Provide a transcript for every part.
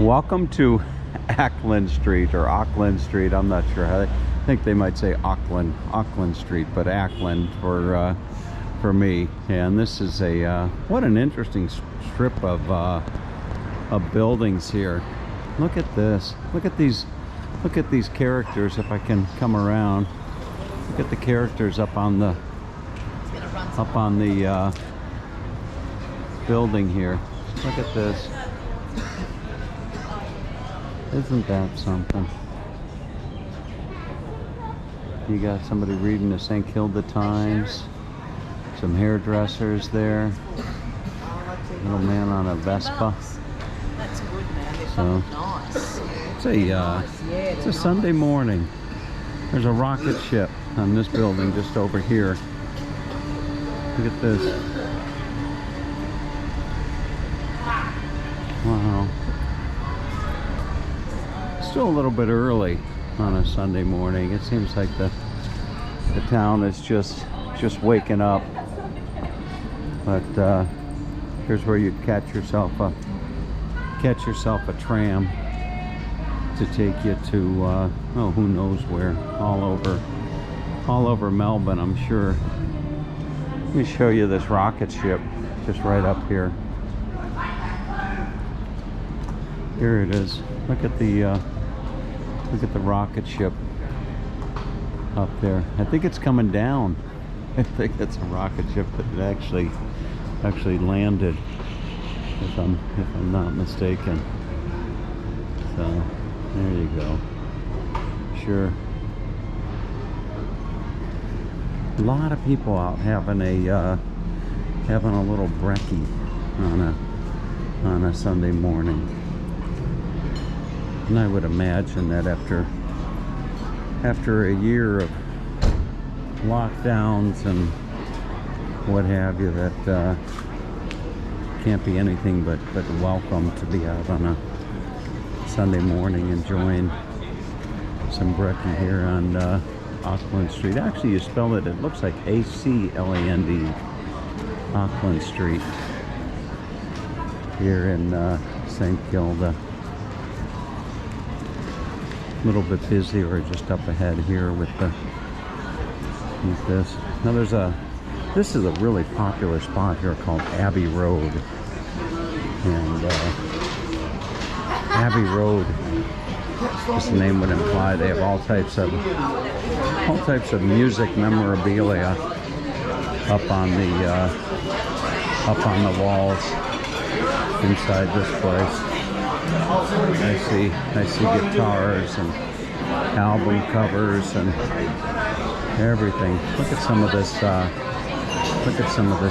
Welcome to Ackland Street or Ackland Street. I'm not sure how I think they might say Ackland Street, but Ackland for me. And this is a what an interesting strip of buildings here. Look at this. Look at these characters. If I can come around, look at the characters up on the building here. Look at this. Isn't that something? You got somebody reading the St. Kilda Times. Some hairdressers there. Little man on a Vespa. That's good, man. They're nice. It's a Sunday morning. There's a rocket ship on this building just over here. Look at this. Wow. Still a little bit early on a Sunday morning. It seems like the town is just waking up. But here's where you'd catch yourself a tram to take you to oh, who knows where, all over Melbourne, I'm sure. Let me show you this rocket ship just right up here. Here it is. Look at the rocket ship up there. I think it's coming down. I think it's a rocket ship that actually landed, if I'm not mistaken. So there you go. Sure. A lot of people out having a little brekkie on a Sunday morning. And I would imagine that after a year of lockdowns and what have you, that can't be anything but welcome to be out on a Sunday morning enjoying some brekkie here on Ackland Street. Actually, you spell it looks like A-C-L-A-N-D, Ackland Street, here in St. Kilda. A little bit busier just up ahead here with this. Now this is a really popular spot here called Abbey Road, and Abbey Road, as the name would imply, they have all types of music memorabilia up on the walls inside this place. I see guitars and album covers and everything. Look at some of this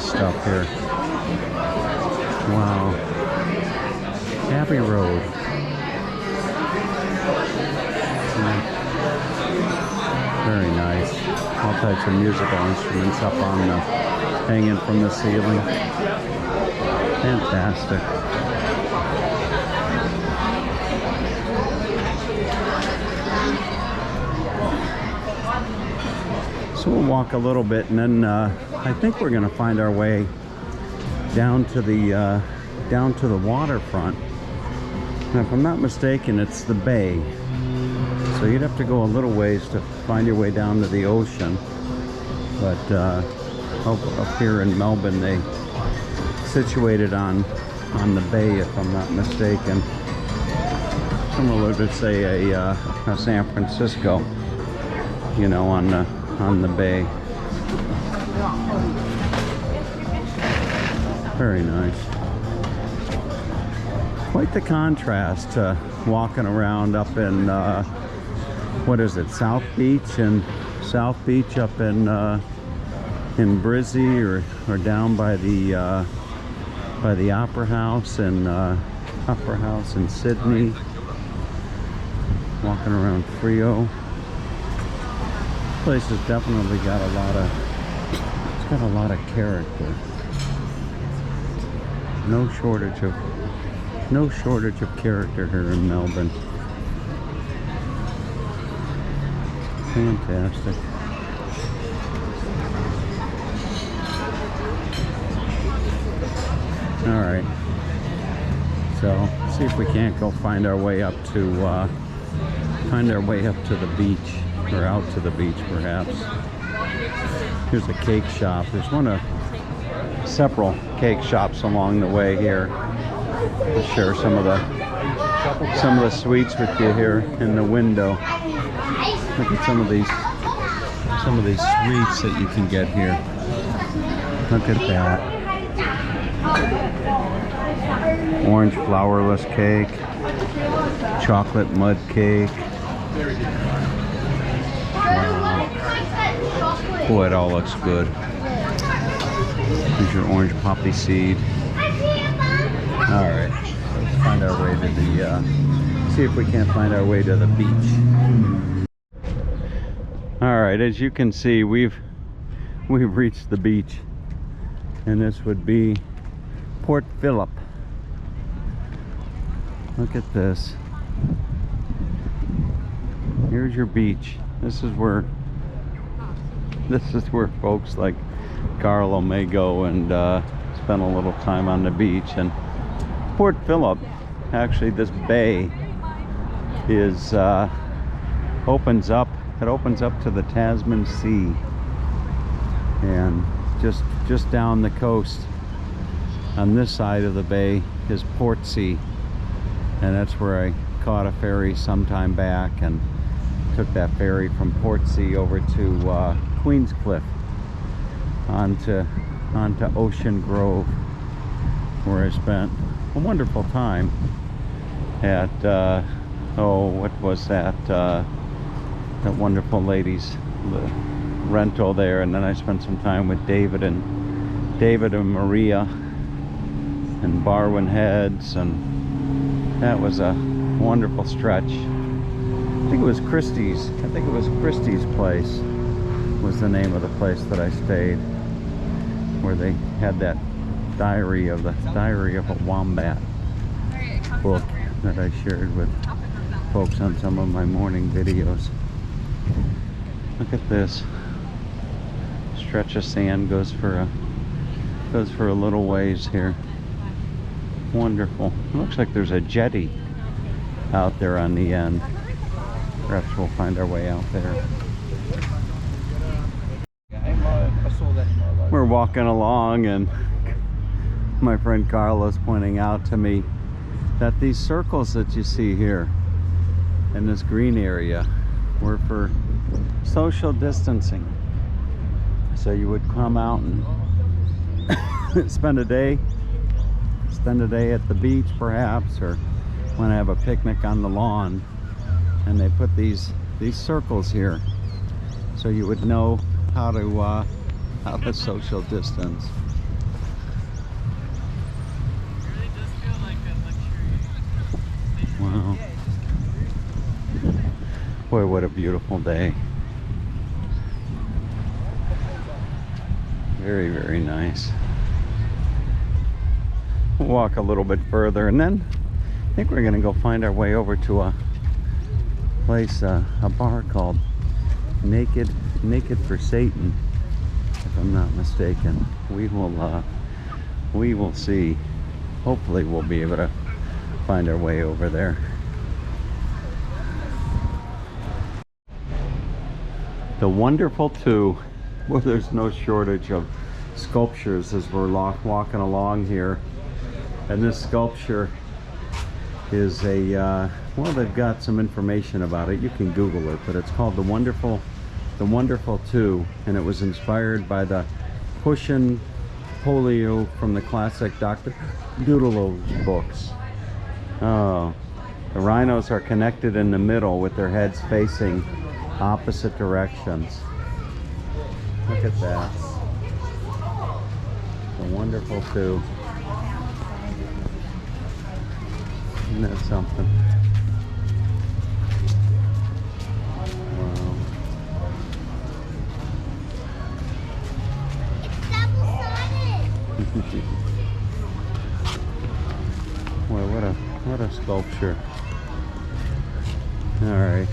stuff here. Wow. Abbey Road. Very nice. All types of musical instruments up on hanging from the ceiling. Fantastic. So we'll walk a little bit, and then I think we're going to find our way down to the waterfront. Now, if I'm not mistaken, it's the bay. So you'd have to go a little ways to find your way down to the ocean. But up here in Melbourne, they situated on the bay, if I'm not mistaken. Similar to say a San Francisco, you know, on the bay. Very nice. Quite the contrast to walking around up in what is it, South Beach up in Brizzy, or down by the Opera House in Sydney. Walking around Frio. This place has definitely got a lot of character. No shortage of character here in Melbourne. Fantastic. All right. So see if we can't go find our way up to the beach, or out to the beach perhaps. Here's a cake shop. There's several cake shops along the way here. I'll share some of the sweets with you here in the window. Look at some of these sweets that you can get here. Look at that. Orange flourless cake, chocolate mud cake. Wow. Boy, it all looks good. Here's your orange poppy seed. All right, let's find our way to the, see if we can't find our way to the beach. All right, as you can see, we've reached the beach, and this would be Port Phillip. Look at this. Here's your beach. This is where folks like Carlo may go and spend a little time on the beach. And Port Phillip, actually, this bay is opens up to the Tasman Sea, and just down the coast on this side of the bay is Portsea, and that's where I caught a ferry sometime back and took that ferry from Portsea over to Queenscliff onto Ocean Grove, where I spent a wonderful time at what was that wonderful lady's rental there, and then I spent some time with David and Maria and Barwon Heads, and that was a wonderful stretch. I think it was Christie's place was the name of the place that I stayed, where they had that diary of a wombat book that I shared with folks on some of my morning videos. Look at this stretch of sand, goes for a little ways here. Wonderful. It looks like there's a jetty out there on the end. Perhaps we'll find our way out there. We're walking along, and my friend Carlos pointing out to me that these circles that you see here in this green area were for social distancing. So you would come out and spend a day at the beach perhaps, or want to have a picnic on the lawn, and they put these circles here so you would know how to social distance. Wow. Boy, what a beautiful day. Very, very nice. We'll walk a little bit further, and then I think we're going to go find our way over to a place, a bar called Naked for Satan, if I'm not mistaken. We will see. Hopefully we'll be able to find our way over there. The Wonderful Two. Well, there's no shortage of sculptures as we're walking along here, and this sculpture is well, they've got some information about it. You can Google it, but it's called The Wonderful Two, and it was inspired by the Pushing Polio from the classic Dr. Doolittle's books. Oh, the rhinos are connected in the middle with their heads facing opposite directions. Look at that. The Wonderful Two. Isn't that something? Wow. It's double-sided. Boy, what a sculpture. All right,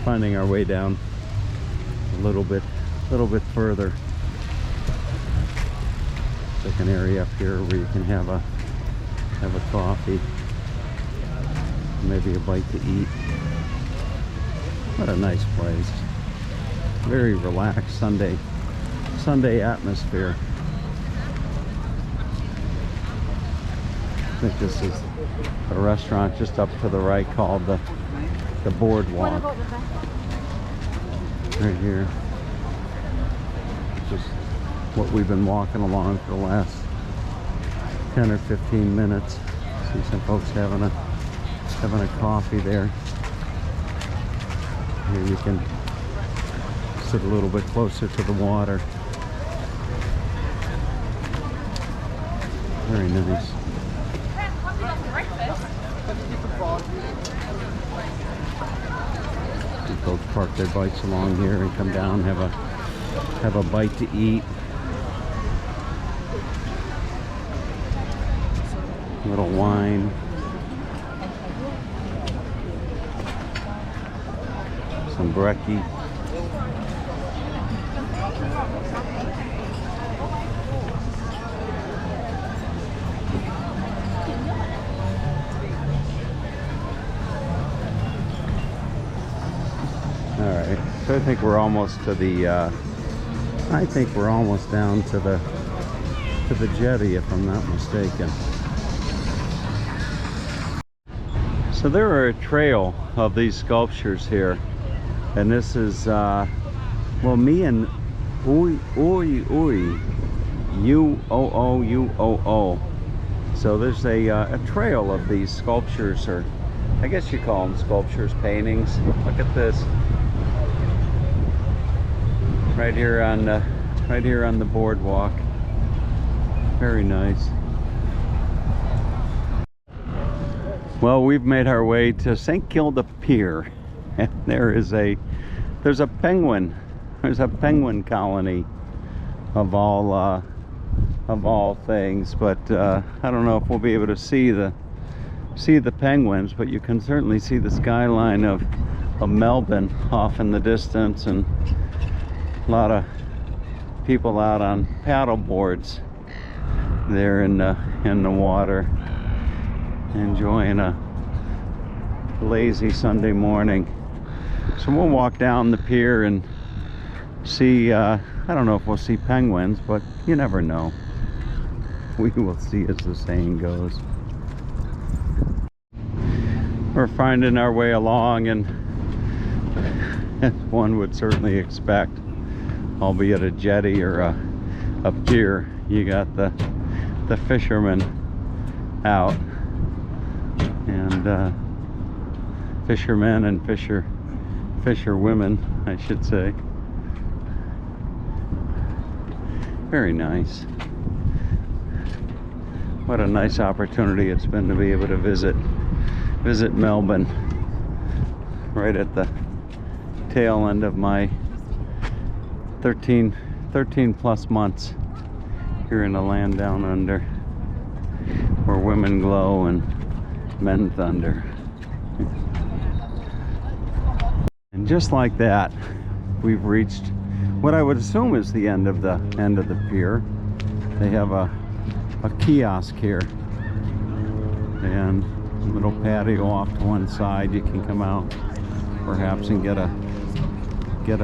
finding our way down a little bit further. It's like an area up here where you can have a have a coffee, maybe a bite to eat. What a nice place. Very relaxed Sunday atmosphere. I think this is a restaurant just up to the right called the Boardwalk. Right here. Just what we've been walking along for the last 10 or 15 minutes. See some folks having a coffee there. Here you can sit a little bit closer to the water. Very nice. See folks park their bikes along here and come down, have a bite to eat. A little wine. Some brekkie. Alright, so I think we're almost to the I think we're almost down to the jetty, if I'm not mistaken. So there are a trail of these sculptures here, and this is well, me and U-O-O. So there's a trail of these sculptures, or I guess you call them sculptures, paintings. Look at this. Right here on the boardwalk. Very nice. Well, we've made our way to St. Kilda Pier, and there's a penguin. There's a penguin colony of all things, but I don't know if we'll be able to see the penguins, but you can certainly see the skyline of Melbourne off in the distance, and a lot of people out on paddle boards there in the water, enjoying a lazy Sunday morning. So we'll walk down the pier and see, I don't know if we'll see penguins, but you never know. We will see, as the saying goes. We're finding our way along, and as one would certainly expect, albeit a jetty or a pier, you got the fishermen out, and fishermen and fisherwomen, I should say. Very nice. What a nice opportunity it's been to be able to visit Melbourne right at the tail end of my 13 plus months here in the land down under, where women glow and men thunder. And just like that, we've reached what I would assume is the end of the pier. They have a kiosk here, and a little patio off to one side. You can come out perhaps and get a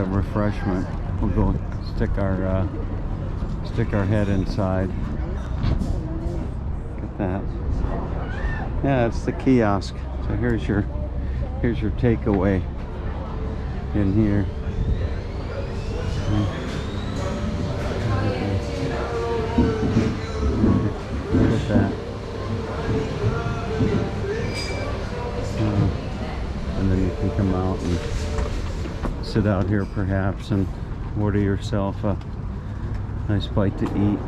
refreshment. We'll go stick our head inside. Look at that. Yeah, it's the kiosk. So here's your takeaway in here. Look at that. And then you can come out and sit out here perhaps and order yourself a nice bite to eat.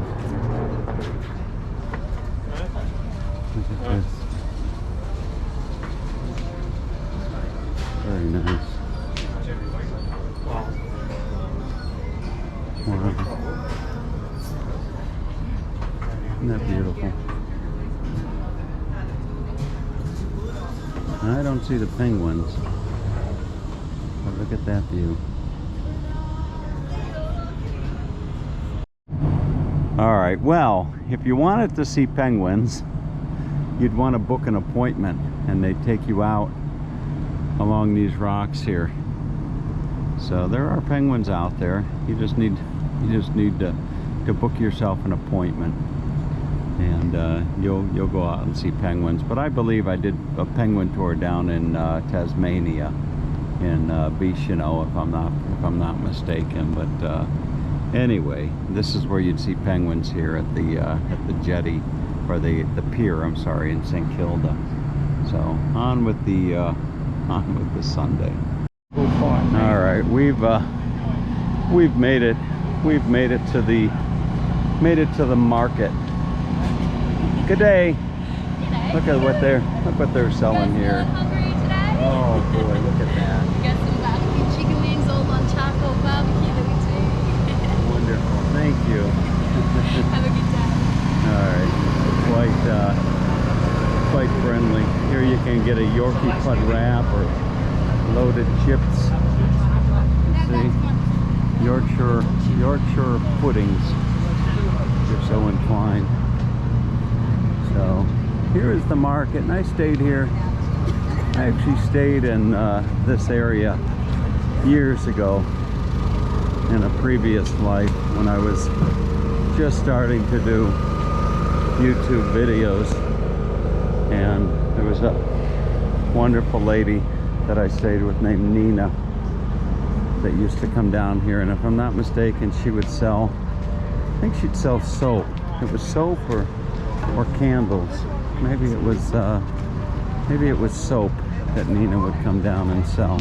Look at this. Very nice. Wow. Isn't that beautiful? I don't see the penguins, but look at that view. Alright, well, if you wanted to see penguins, you'd want to book an appointment, and they'd take you out along these rocks here. So there are penguins out there. You just need to book yourself an appointment, and you'll go out and see penguins. But I believe I did a penguin tour down in Tasmania, in Bicheno, if I'm not mistaken. But anyway, this is where you'd see penguins here at the jetty, or the pier, I'm sorry, in St. Kilda. So on with the Sunday. All right, we've made it. We've made it to the market. Good day. Look at what they're selling here. Oh boy, look at that. We got some barbecue chicken wings, all on charcoal barbecue that we do. Wonderful. Thank you. Have a good day. All right. Quite friendly. Here you can get a Yorkie putt wrap or loaded chips. See? Yorkshire puddings, if you're so inclined. So here is the market, and I stayed here. I actually stayed in this area years ago in a previous life when I was just starting to do YouTube videos, and there was a wonderful lady that I stayed with named Nina that used to come down here, and if I'm not mistaken, she would sell, I think she'd sell soap. It was soap or candles. Maybe it was soap that Nina would come down and sell.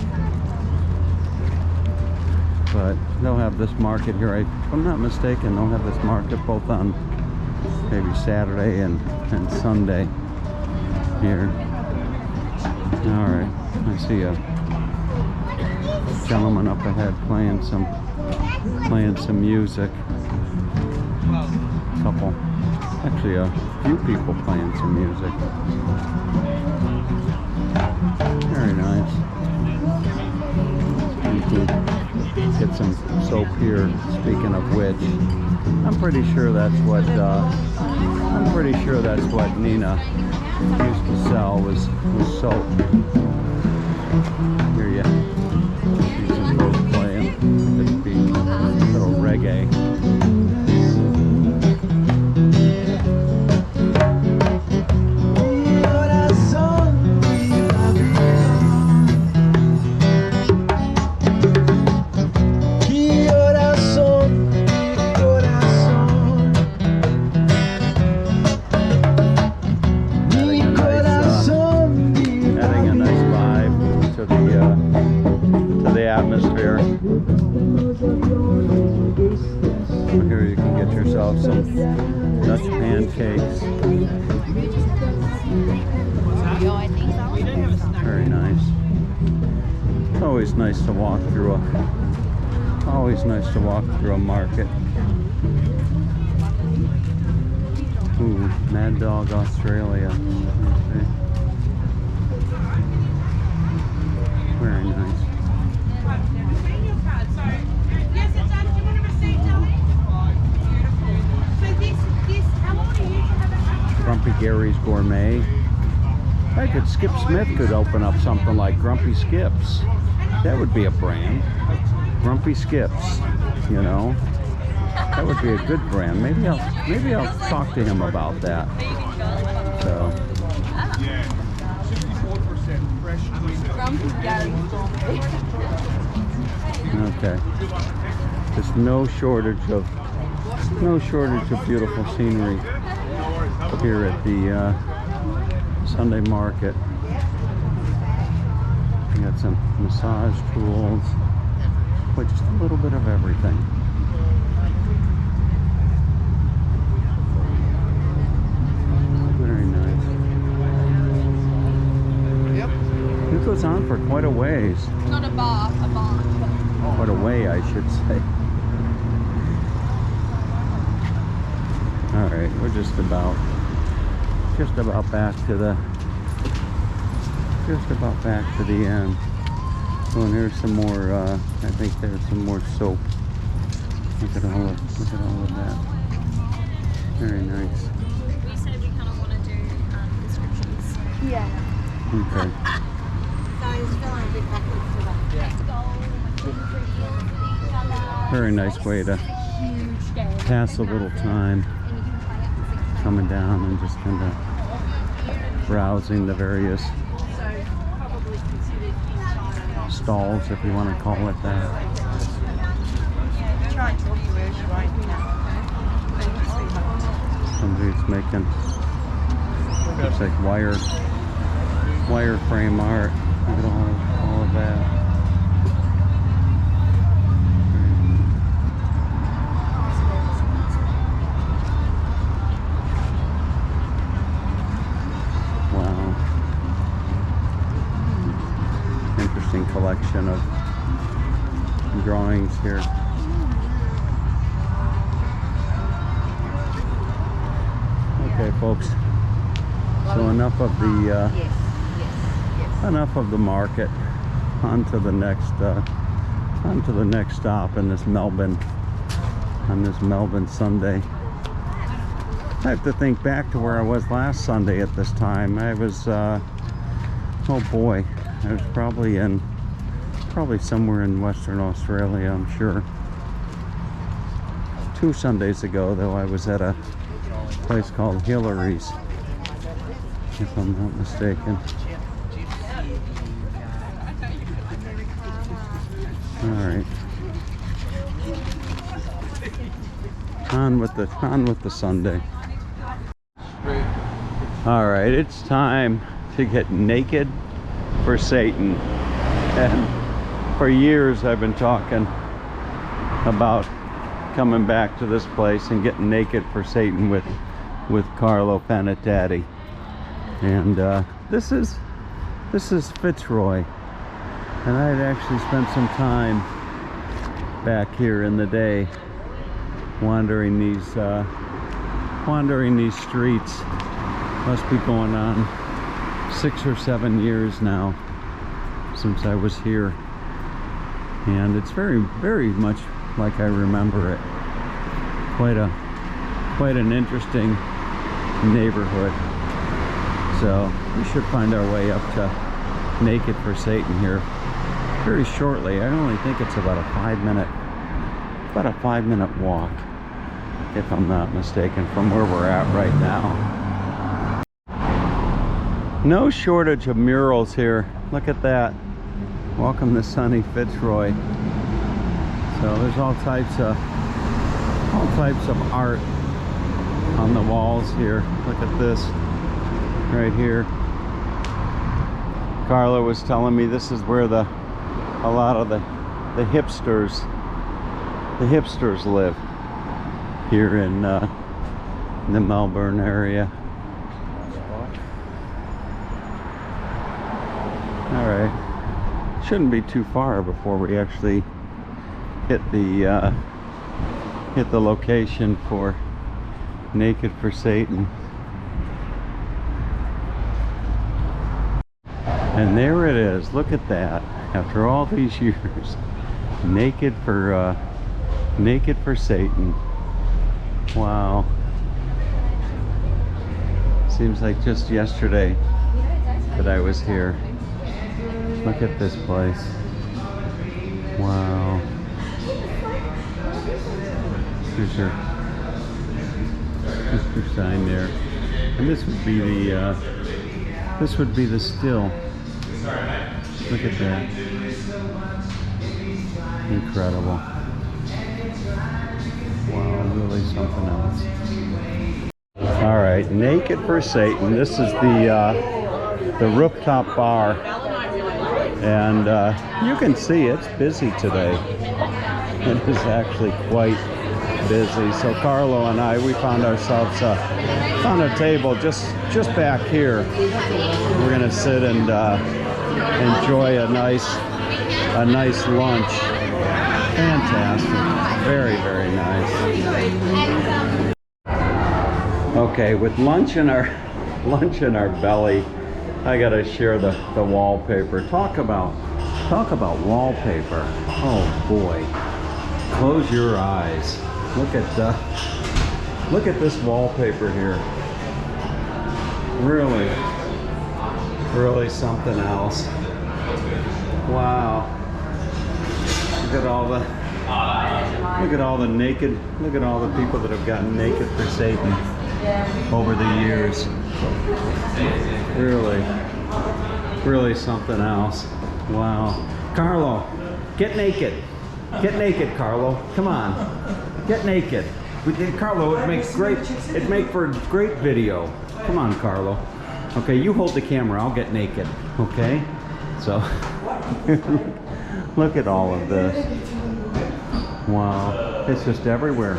But they'll have this market here. If I'm not mistaken, they'll have this market both on maybe Saturday and Sunday here. All right, I see a gentleman up ahead playing some music. Actually a few people playing some music. Very nice. You can get some soap here. Speaking of which, I'm pretty sure that's what Nina used to sell was soap. Here you see some folks playing this beat, little reggae. Atmosphere. Here you can get yourself some Dutch pancakes. Very nice. It's always nice to walk through a market. Ooh, Mad Dog Australia. Very nice. Grumpy Gary's Gourmet. I could, Skip Smith could open up something like Grumpy Skips. That would be a brand. Grumpy Skips, you know. That would be a good brand. Maybe I'll talk to him about that. So. Grumpy Gary's Gourmet. Okay. There's no shortage of beautiful scenery here at the Sunday market. We got some massage tools, but just a little bit of everything. Very nice. Yep. It goes on for quite a ways. Not a bar, a barn. Quite a way, I should say. All right, we're just about back to the end. Oh, and here's some more. I think there's some more soap. Look at all of that. Very nice. We said we kind of want to do description Yeah. Okay. Very nice way to Huge game. pass a little time, coming down and just kind of browsing the various stalls, if you want to call it that. Somebody's making, looks like wire frame art. Look at all of that. Wow. Interesting collection of drawings here. Okay, folks. So enough of the enough of the market. On to the next stop in this Melbourne Sunday. I have to think back to where I was last Sunday at this time. I was oh boy, I was probably somewhere in Western Australia, I'm sure. 2 Sundays ago, though, I was at a place called Hillary's, if I'm not mistaken. All right, on with the Sunday. All right, it's time to get naked for Satan. And for years I've been talking about coming back to this place and getting naked for Satan with Carlo Panettiere. And this is Fitzroy. And I had actually spent some time back here in the day wandering these streets. Must be going on 6 or 7 years now since I was here, and it's very, very much like I remember it. Quite an interesting neighborhood. So we should find our way up to Naked for Satan here very shortly. I only think it's about a 5-minute walk, if I'm not mistaken, from where we're at right now. No shortage of murals here. Look at that. Welcome to sunny Fitzroy. So there's all types of art on the walls here. Look at this right here. Carla was telling me this is where a lot of the hipsters live here in the Melbourne area. All right, shouldn't be too far before we actually hit the location for Naked for Satan. And there it is. Look at that. After all these years, Naked for Satan. Wow. Seems like just yesterday that I was here. Look at this place. Wow. Here's your sign there. And this would be the still. Look at that. Incredible. Wow, really something else. All right, Naked for Satan. This is the Rooftop Bar. And you can see it's busy today. It is actually quite busy. So Carlo and I, we found ourselves on a table just back here. We're gonna sit and enjoy a nice lunch. Fantastic. Very, very nice. Okay, with lunch in our belly, I gotta share the wallpaper. Talk about wallpaper. Oh boy. Close your eyes. Look at this wallpaper here. Really Really something else. Wow. Look at all the naked, look at all the people that have gotten naked for Satan over the years. Really something else. Wow. Carlo, get naked. Get naked, Carlo. Come on. Get naked. Carlo, it makes for a great video. Come on, Carlo. Okay, you hold the camera, I'll get naked. Okay? So look at all of this. Wow. It's just everywhere.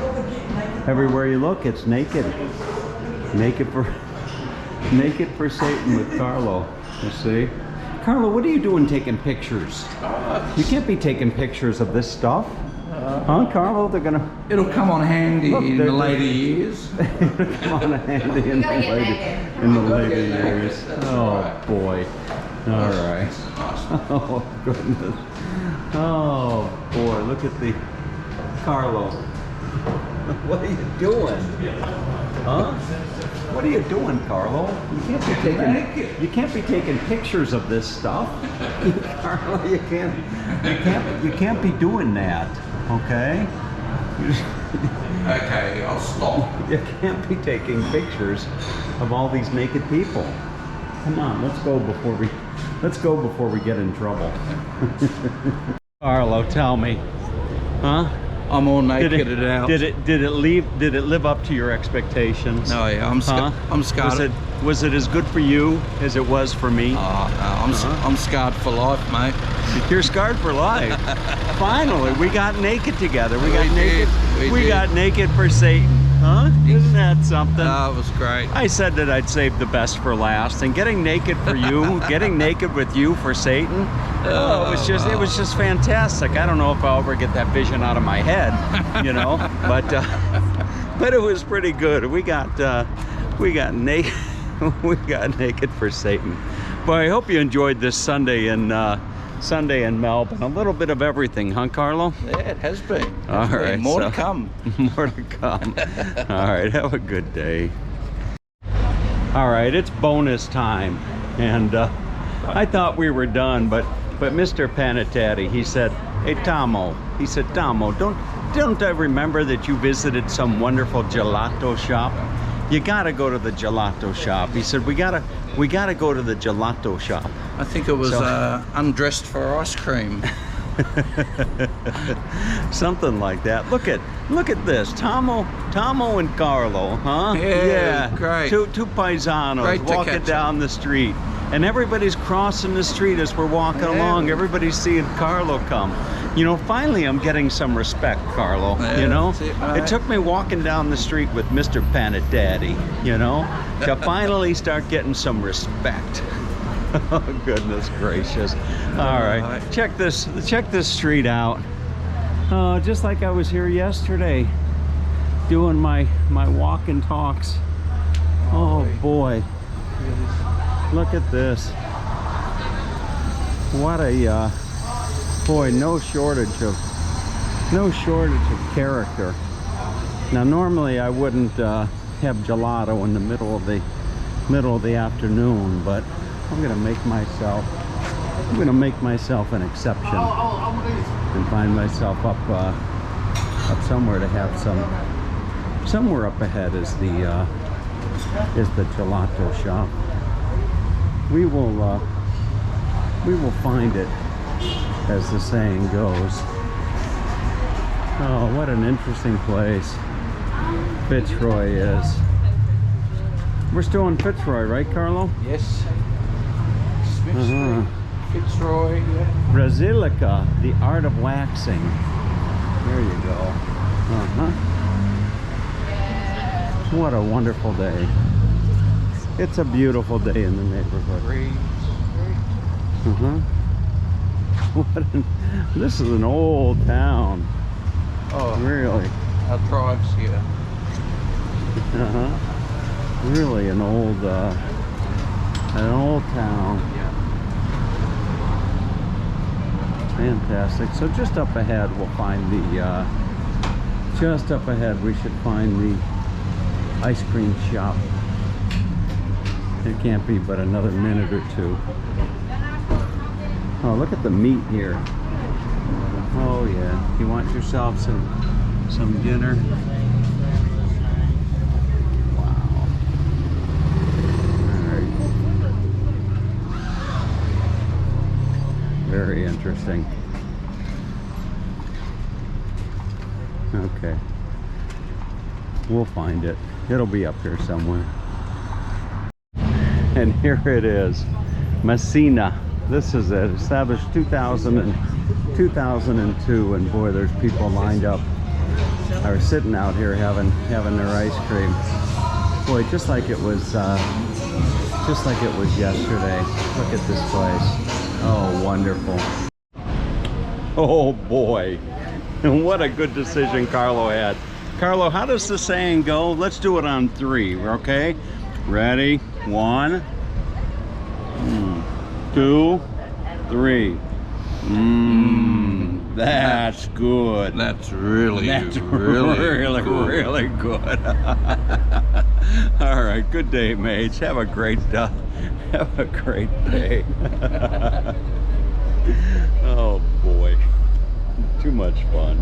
Everywhere you look, it's naked. Naked for Satan with Carlo. You see? Carlo, what are you doing taking pictures? You can't be taking pictures of this stuff. Huh, Carlo? It'll come on handy in the later years. It'll come on handy in the later years. Oh boy. All right. Oh goodness. Oh boy, look at the Carlo. What are you doing? Huh? What are you doing, Carlo? You can't be taking pictures of this stuff. Carlo, you can't be doing that. Okay? Okay, I'll stop. You can't be taking pictures of all these naked people. Come on, let's go before we get in trouble. Carlo, tell me. Huh? I'm all naked out. Did it live up to your expectations? No, yeah, I'm scarred. Was it as good for you as it was for me? I'm scarred for life, mate. You're scarred for life. Finally, we got naked together. We got naked for Satan. Huh? Isn't that something? Oh, it was great. I said that I'd save the best for last, and getting naked for you, getting naked with you for Satan, it was just fantastic. I don't know if I'll ever get that vision out of my head, you know, but it was pretty good. We got naked, we got naked for Satan. Boy, I hope you enjoyed this Sunday in Melbourne. A little bit of everything, huh, Carlo? Yeah, it has been. All right, more to come. More to come. All right, have a good day. All right, it's bonus time, and I thought we were done, but Mr. Panatati, he said, "Hey, Tomo," he said, "Tomo, don't I remember that you visited some wonderful gelato shop? You gotta go to the gelato shop." He said, we gotta go to the gelato shop. I think it was undressed for ice cream. Something like that. Look at this. Tomo and Carlo, huh? Yeah, great. Two paisanos Great walking down the street. And everybody's crossing the street as we're walking along. Everybody's seeing Carlo come. You know, finally I'm getting some respect, Carlo. Yeah, you know? it took me walking down the street with Mr. Panatati, you know, to finally start getting some respect. Oh, goodness gracious. All right, check this street out. Just like I was here yesterday doing my walk and talks. Oh boy, look at this. What a boy, no shortage of character. Now normally I wouldn't have gelato in the middle of the afternoon, but I'm gonna make myself an exception and find myself up somewhere to have some. Somewhere up ahead is the gelato shop. We will find it, as the saying goes. Oh, what an interesting place Fitzroy is. We're still in Fitzroy, right, Carlo? Yes. Fitzroy, yeah. Basilica, the art of waxing. There you go. What a wonderful day. It's a beautiful day in the neighborhood. This is an old town. Oh, really? Our drive's here. Really an old town. Yeah. Fantastic. So just up ahead we'll find we should find the ice cream shop. It can't be but another minute or two. Oh, look at the meat here. Oh yeah, you want yourself some dinner? Wow. All right. Very interesting. Okay. We'll find it. It'll be up here somewhere. And here it is, Messina. This is it, established 2002, and boy, there's people lined up, or sitting out here having their ice cream. Boy, just like it was yesterday. Look at this place. Oh, wonderful. Oh boy, what a good decision Carlo had. Carlo, how does the saying go? Let's do it on 3, okay? Ready? 1, 2, 3. That's good. That's really really good. All right, good day, mates. Have a great day. Oh boy, too much fun.